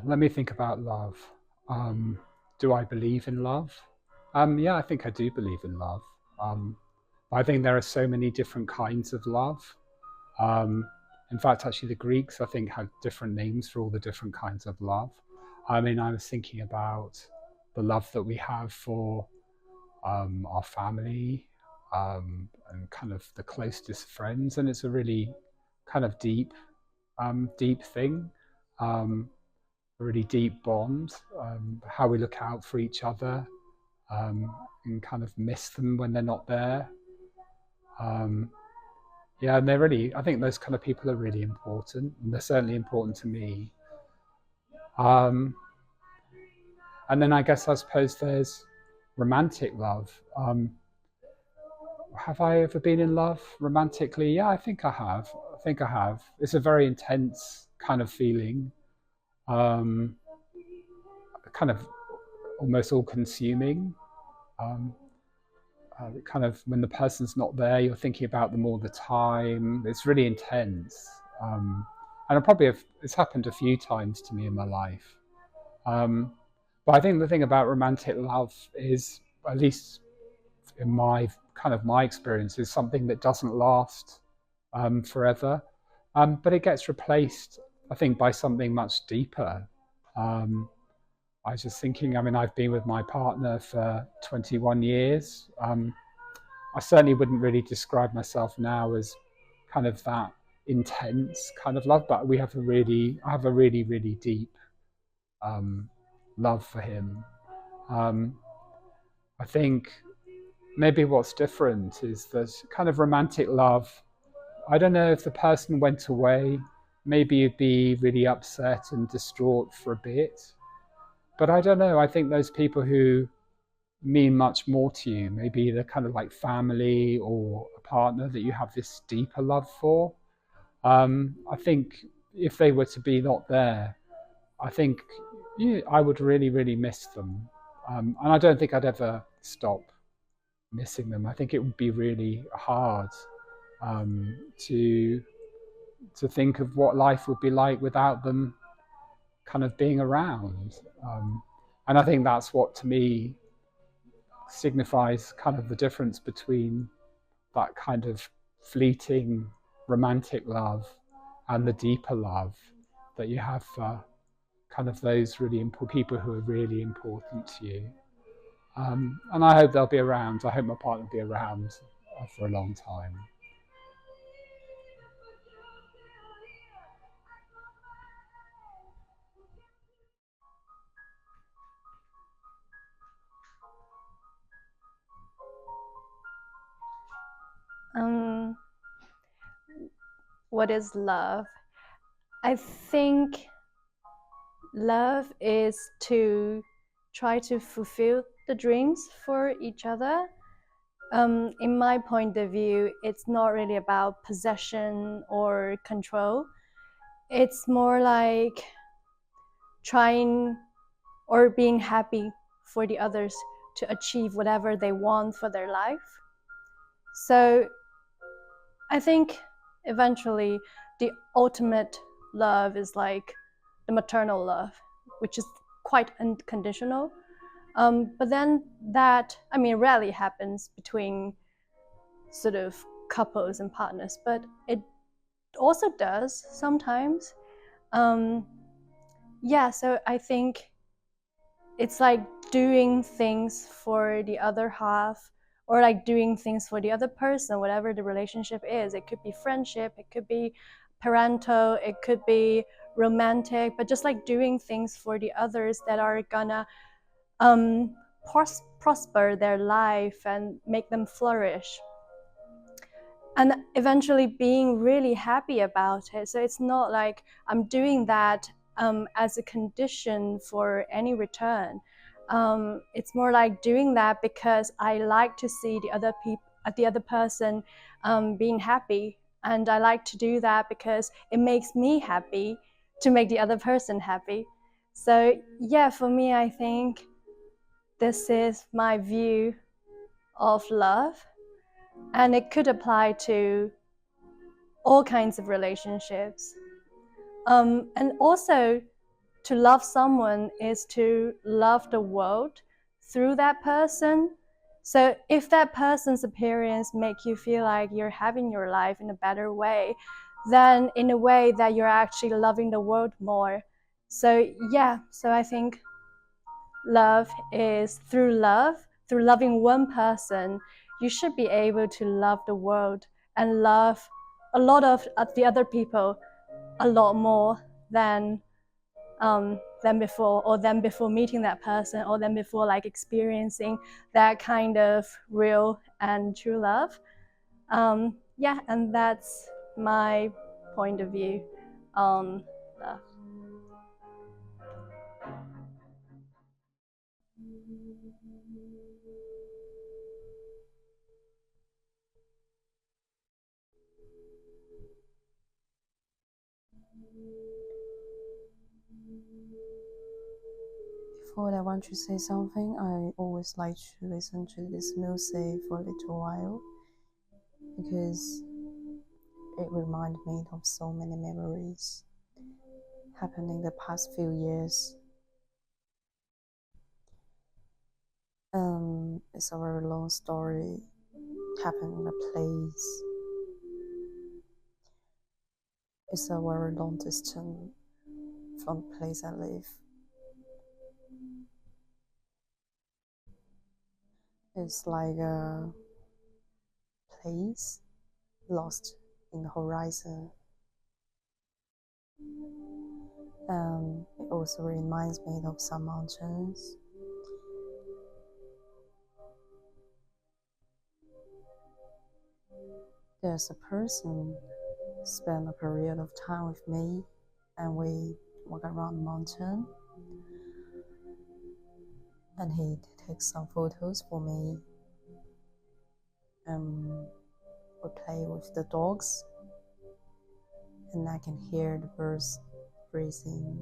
Let me think about love. Um, do I believe in love? Yeah, I think I do believe in love. Um, I think there are so many different kinds of love. Um, in fact, actually, the Greeks, I think, had different names for all the different kinds of love. I mean, I was thinking about the love that we have for our family and kind of the closest friends, and it's a really kind of deep thing. Um, a really deep bond, how we look out for each other and kind of miss them when they're not there. Um, yeah, and they're really, I think those kind of people are really important, and they're certainly important to me. Um, and then I suppose there's romantic love. Have I ever been in love romantically? Yeah, I think I have. I think I have. It's a very intense kind of feeling, um, kind of almost all consuming. Um, kind of when the person's not there, you're thinking about them all the time. It's really intense. And it's happened a few times to me in my life. Um, but I think the thing about romantic love is, at least in my experience, is something that doesn't last forever. But it gets replaced, I think, by something much deeper. Um, I was just thinking, I mean, I've been with my partner for 21 years. I certainly wouldn't really describe myself now as kind of that intense kind of love, but I have a really, really deep um, love for him. Um, I think maybe what's different is that kind of romantic love. I don't know if the person went away, maybe you'd be really upset and distraught for a bit. But I don't know. I think those people who mean much more to you, maybe they're kind of like family or a partner that you have this deeper love for. I think if they were to be not there, I think I would really, really miss them. And I don't think I'd ever stop missing them. I think it would be really hard um, to to think of what life would be like without them kind of being around. And I think that's what to me signifies kind of the difference between that kind of fleeting romantic love and the deeper love that you have for kind of those really important people who are really important to you. And I hope they'll be around. I hope my partner will be around for a long time. Um, what is love? I think love is to try to fulfill the dreams for each other. In my point of view, it's not really about possession or control. It's more like trying or being happy for the others to achieve whatever they want for their life. So I think eventually the ultimate love is like the maternal love, which is quite unconditional. But then that, I mean, rarely happens between sort of couples and partners, but it also does sometimes. Um, yeah, so I think it's like doing things for the other half, or like doing things for the other person, whatever the relationship is. It could be friendship, it could be parental, it could be romantic, but just like doing things for the others that are gonna um, prosper their life and make them flourish. And eventually being really happy about it. So it's not like I'm doing that as a condition for any return. It's more like doing that because I like to see the other person being happy, and I like to do that because it makes me happy to make the other person happy. So yeah, for me, I think this is my view of love, and it could apply to all kinds of relationships. And also, to love someone is to love the world through that person. So if that person's appearance make you feel like you're having your life in a better way, then in a way that you're actually loving the world more. So yeah, so I think love is through loving one person, you should be able to love the world and love a lot of the other people a lot more than before, or than before meeting that person, or than before like experiencing that kind of real and true love. Yeah, and that's my point of view on love. Before I want to say something, I always like to listen to this music for a little while because it reminds me of so many memories happening the past few years. It's a very long story, happened in a place. It's a very long distance from the place I live. It's like a place lost in the horizon. It also reminds me of some mountains. There's a person spend a period of time with me, and we walk around the mountain, and he takes some photos for me. We play with the dogs, and I can hear the birds breathing,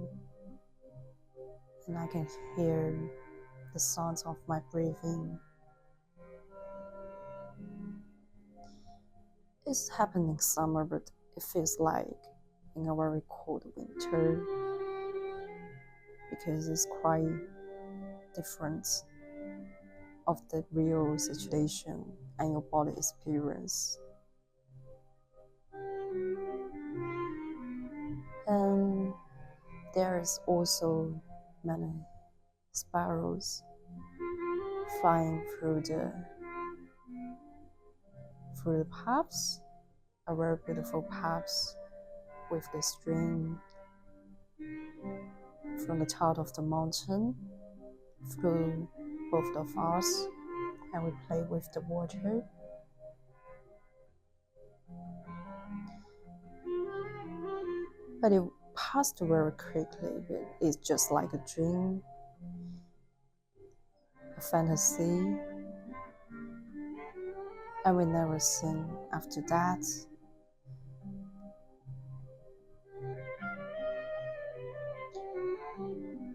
and I can hear the sounds of my breathing. It's happening summer, but it feels like in a very cold winter because it's quite different of the real situation and your body experience. And there is also many sparrows flying through the paths, a very beautiful paths with the stream from the top of the mountain through both of us, and we play with the water. But it passed very quickly, but it's just like a dream, a fantasy, and we never seen after that.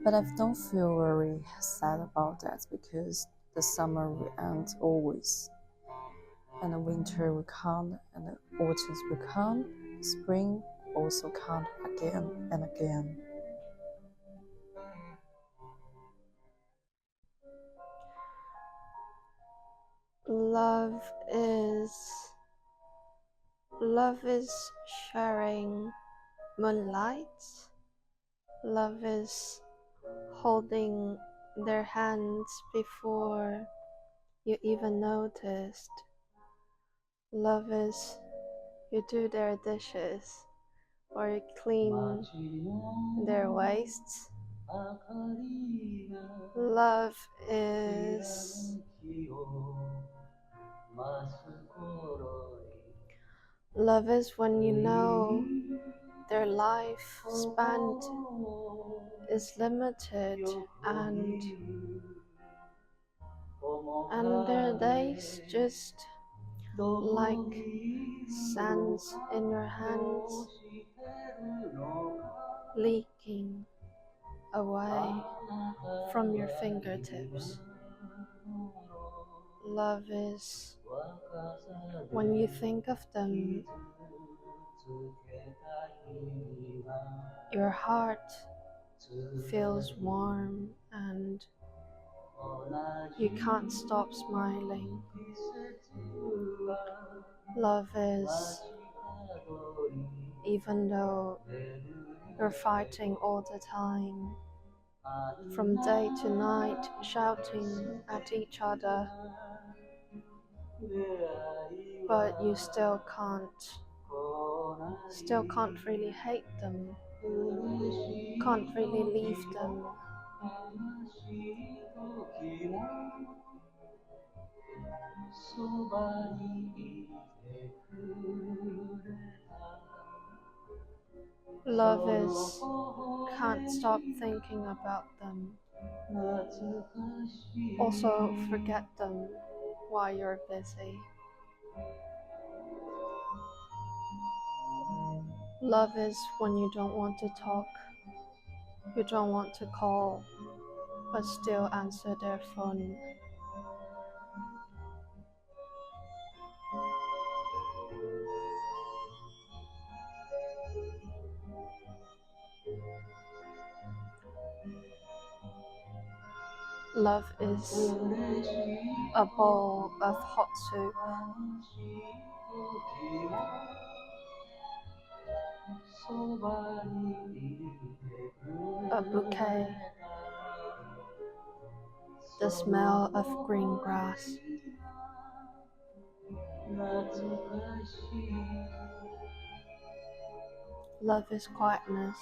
But I don't feel very sad about that because the summer will end always, and the winter will come, and the autumn will come, spring also come again and again. Love is love is sharing moonlight. Love is holding their hands before you even noticed. Love is you do their dishes or you clean their waists. Love is Love is when you know their life span is limited and their days just like sands in your hands leaking away from your fingertips. Love is when you think of them your heart feels warm and you can't stop smiling. Love is, even though you're fighting all the time, from day to night, shouting at each other, but you still can't really hate them, can't really leave them. Love is, can't stop thinking about them. Also forget them while you're busy. Love is when you don't want to talk, you don't want to call, but still answer their phone. Love is a bowl of hot soup, a bouquet, the smell of green grass. Love is quietness.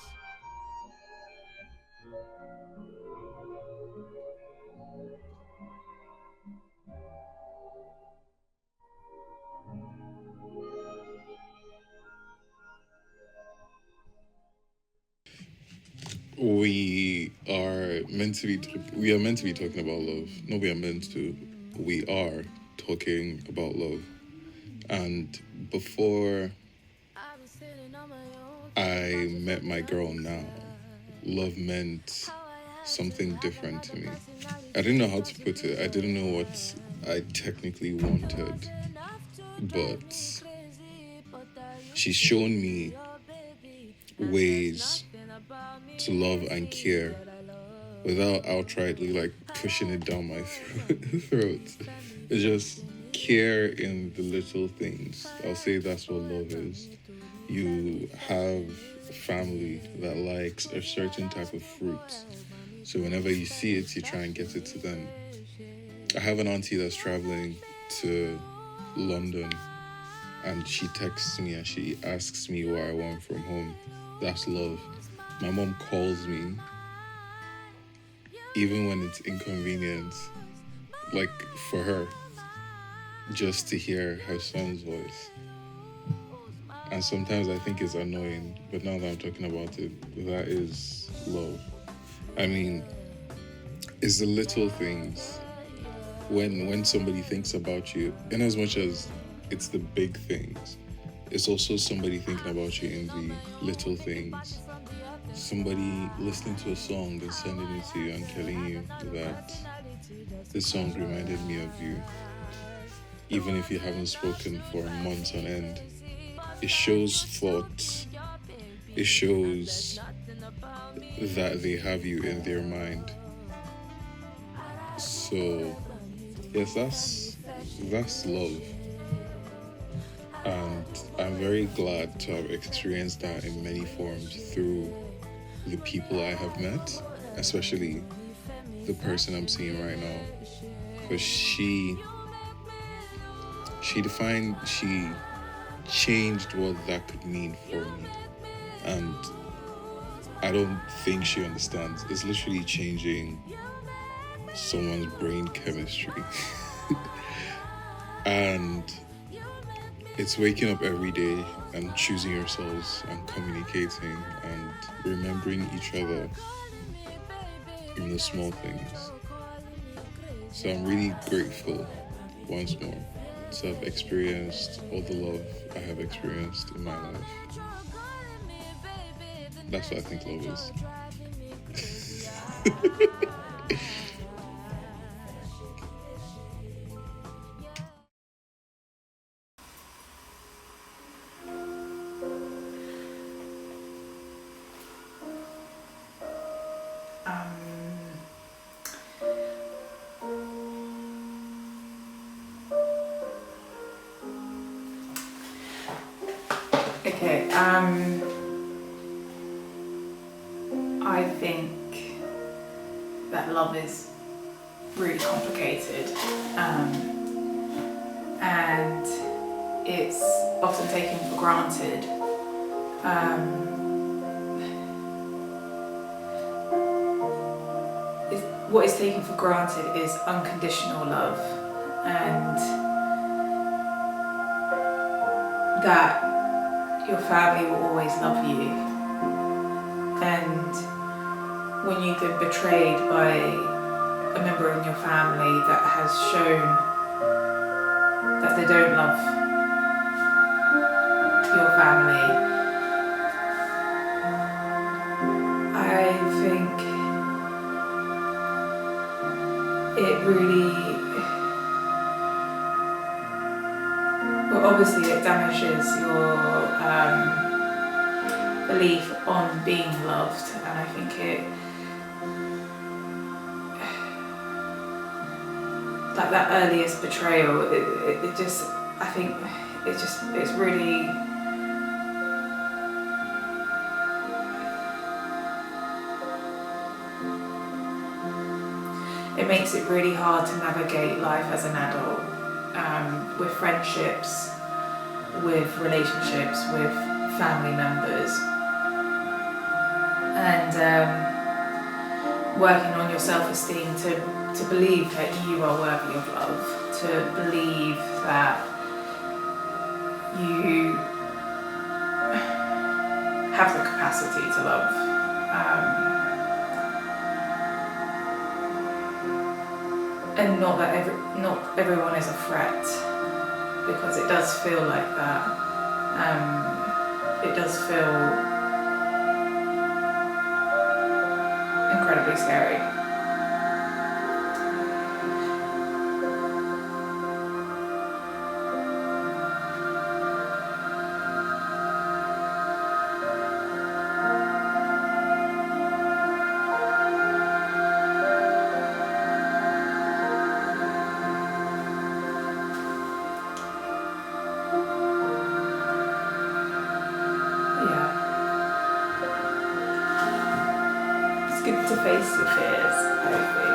We are meant to be talking about love. No, we are meant to. We are talking about love. And before I met my girl now, love meant something different to me. I didn't know how to put it. I didn't know what I technically wanted. But she's shown me ways to love and care without outrightly like pushing it down my throat. It's just care in the little things. I'll say that's what love is. You have family that likes a certain type of fruit, so whenever you see it, you try and get it to them. I have an auntie that's traveling to London, and she texts me and she asks me what I want from home. That's love. My mom calls me, even when it's inconvenient, like for her, just to hear her son's voice. And sometimes I think it's annoying, but now that I'm talking about it, that is love. I mean, it's the little things. When somebody thinks about you, in as much as it's the big things, it's also somebody thinking about you in the little things. Somebody listening to a song and sending it to you and telling you that this song reminded me of you. Even if you haven't spoken for months on end, it shows thought. It shows that they have you in their mind. So, yes, that's love. And I'm very glad to have experienced that in many forms through the people I have met, especially the person I'm seeing right now. Because she changed what that could mean for me. And I don't think she understands. It's literally changing someone's brain chemistry. And it's waking up every day and choosing yourselves and communicating and remembering each other in the small things. So I'm really grateful once more to have experienced all the love I have experienced in my life. That's what I think love is. I think that love is really complicated, and it's often taken for granted. What is taken for granted is unconditional love, and that your family will always love you. And when you've been betrayed by a member in your family that has shown that they don't love your family, I think it really, well, obviously it damages your belief on being loved, and I think like that earliest betrayal, it just, I think it's really, it makes it really hard to navigate life as an adult, with friendships, with relationships, with family members, and working on your self-esteem to believe that you are worthy of love, to believe that you have the capacity to love. And not that not everyone is a threat, because it does feel like that. It does feel incredibly scary. It's good to face your fears, I think.